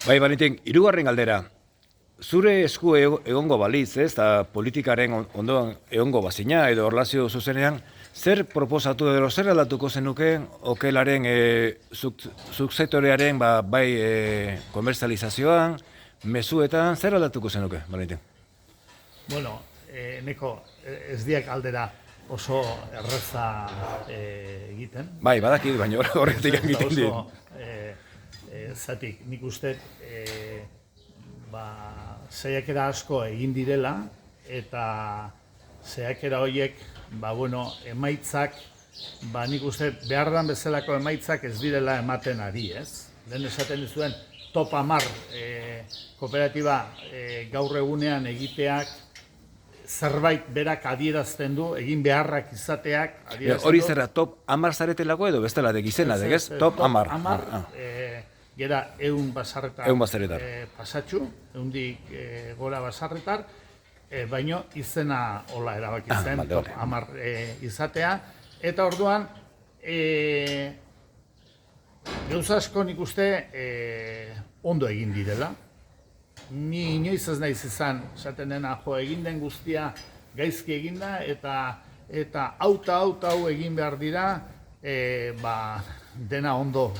Bai, Valentin, hirugarren galdera. Zure esku egongo balitz, ez, eta politikaren ondoan egongo bazina, edo orlazio zuzenean, zer proposatu edo zer aldatuko zenuke okelaren subsektorearen bai komerzializazioan, mezuetan, zer aldatuko zenuke, Valentin? Bueno, neko, ez diak aldera oso erreza egiten. Bai, badakit, baina horretik egiten di. Zatik, nik uste saiakera asko egin direla, eta saiakera horiek, emaitzak, nik uste behar dan bezalako emaitzak ez direla ematen ari, ez? Lehen esaten dizuen, top 10 kooperatiba gaur egunean egiteak, zerbait berak adierazten du, egin beharrak izateak adierazten du. Hori zerra, top 10 zaretelako edo bestela degizena, degez? Top 10. Gera 100 basarretar pasatxu, 100-dik gora basarretar, baino izena hola erabaki zen, top 10 izatea. Eta orduan, gauza asko nik uste ondo egin direla. Ni inoiz ez naiz izan, esaten dena, egin den guztia gaizki eginda, eta hau egin behar dira, dena ondo,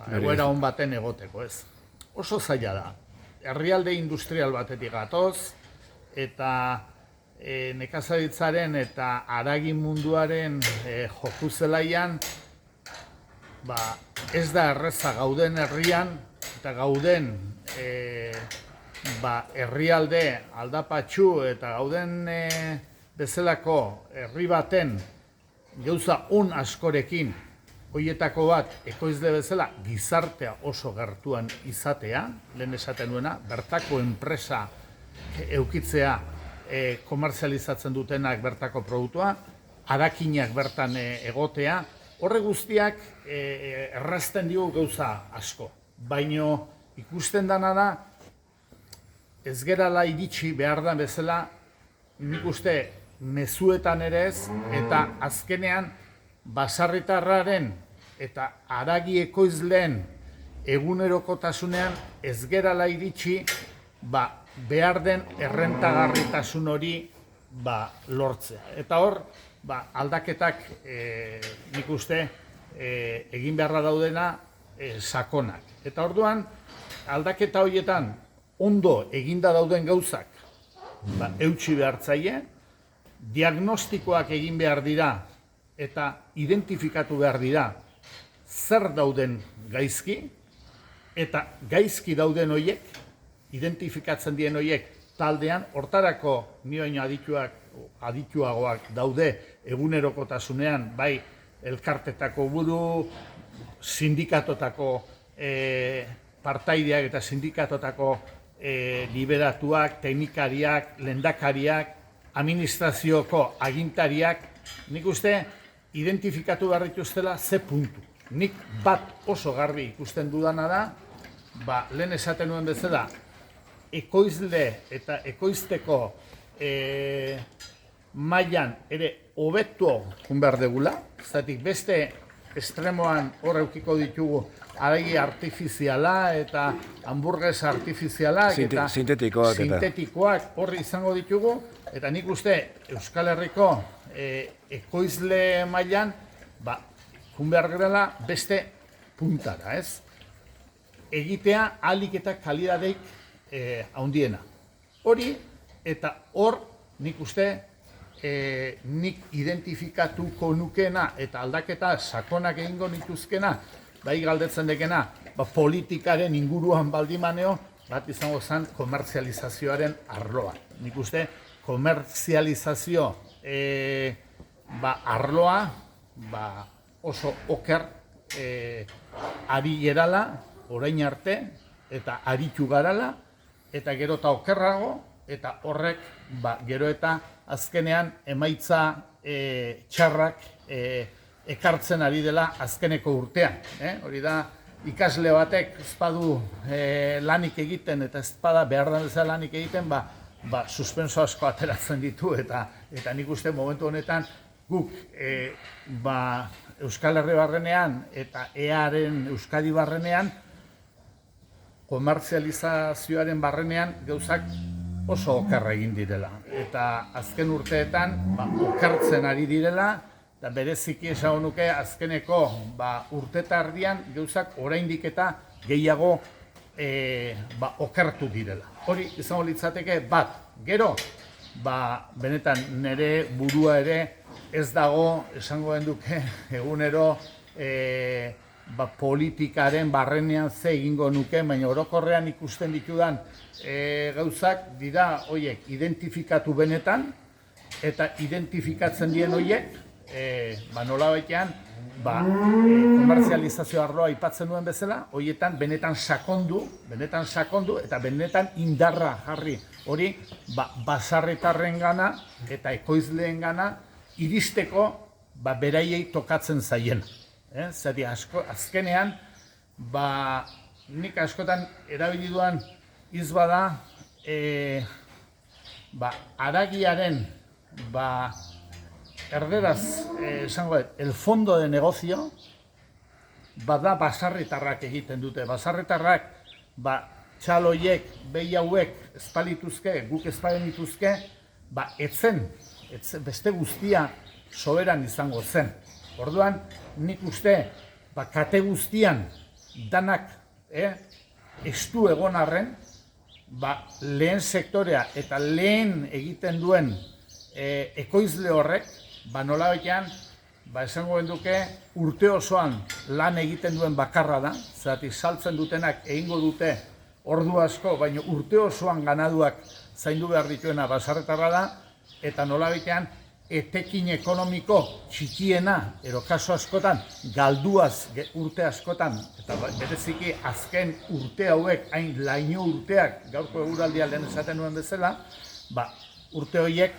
egoera on baten egoteko, ez. Oso zaila da. Herrialde industrial batetik gatoz, eta nekazaritzaren eta haragi munduaren joku zelaian, ez da erreza gauden herrian, eta gauden herrialde aldapatxu eta gauden bezalako herri baten gauza on askorekin, horietako bat, ekoizle bezala, gizartea oso gertuan izatea, lehen esaten duena, bertako enpresa eukitzea komerzializatzen dutenak bertako produktua, harakinak bertan egotea, horre guztiak errazten digu gauza asko. Baino ikusten dana da, ez gerala iritsi behar da bezala, nik uste mezuetan ere ez, eta azkenean basarritarraren eta haragi ekoizleen egunerokotasunean ez gerala iritsi behar den errentagarritasun hori lortzea. Eta hor, aldaketak nik uste egin beharra daudena sakonak. Eta orduan, aldaketa horietan ondo eginda dauden gauzak eutsi behartzaile, diagnostikoak egin behar dira eta identifikatu behar dira zer dauden gaizki, eta gaizki dauden horiek, identifikatzen dien horiek taldean, hortarako nioen adituagoak daude egunerokotasunean, bai elkartetako buru, sindikatotako partaideak eta sindikatotako liberatuak, teknikariak, lehendakariak, administrazioko agintariak, nik uste identifikatu behar dituztela ze puntu. Nik bat oso garbi ikusten dudana da, lehen esaten nuen bezala, ekoizle eta ekoizteko mailan ere hobetu behar degula, zatik beste estremoan hor eukiko ditugu haragi artifiziala eta hamburguesa artifizialak eta sintetikoak horri izango ditugu, eta nik uste Euskal Herriko ekoizle mailan behar gerela beste puntara, ez? Egitea ahalik eta kalidadeik handiena. Hori eta hor nik uste nik identifikatuko nukena eta aldaketa sakonak egingo nituzkena, galdetzen dekena, politikaren inguruan baldimaneo, bat izango zen komerzializazioaren arloa. Nik uste komerzializazio arloa oso oker ari gerala, orain arte, eta aritu garala, eta gero eta okerrago, eta horrek gero eta azkenean emaitza txarrak ekartzen ari dela azkeneko urtean. Hori da, ikasle batek ezpadu lanik egiten eta ezpada behar da bezala lanik egiten, suspenso asko ateratzen ditu, eta nik uste momentu honetan guk Euskal Herri barrenean eta EAren Euskadi barrenean komertzializazioaren barrenean gauzak oso okerra egin direla. Eta azken urteetan okertzen ari direla, eta bereziki esango nuke azkeneko urte eta erdian gauzak oraindik eta gehiago okertu direla. Hori izango litzateke bat, gero, benetan nire burua ere ez dago, esango genduke, egunero politikaren barrenean ze egingo nuke, baina orokorrean ikusten ditudan gauzak dira horiek identifikatu benetan, eta identifikatzen dien horiek, nolabaitean, komertzializazio arloa aipatzen duen bezala, horietan benetan sakondu, eta benetan indarra jarri. Hori, basarretarren gana eta ekoizleen gana iristeko beraiei tokatzen zaien. Zati, azkenean, nik askotan erabili duan hitz bada, haragiaren, erderaz, esango dut, el fondo de negocio, bada basarretarrak egiten dute. Basarretarrak, txaloiek, behi hauek, espalituzke, guk espalenituzke, etzen, beste guztia soberan izango zen. Orduan, nik uste, kate guztian danak estu egon arren, lehen sektorea eta lehen egiten duen ekoizle horrek, nolabaitean, esango genduke, urte osoan lan egiten duen bakarra da, zeratik saltzen dutenak egingo dute ordu asko, baina urte osoan ganaduak zaindu behar dituena basarretarra da, eta nolabaitean, etekin ekonomiko txikiena, ero kaso askotan, galduaz urte askotan, eta bereziki azken urte hauek, hain laino urteak, gaurko eguraldia lehen esaten nuen bezala, urte horiek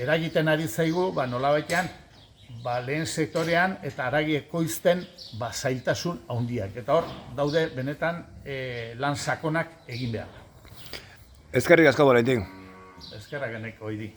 eragiten ari zaigu, nolabaitean, lehen sektorean eta haragi ekoizten zailtasun handiak. Eta hor, daude benetan lan sakonak egin behar. Eskerrik asko, Valentin. Eskerrak eneko, Idi.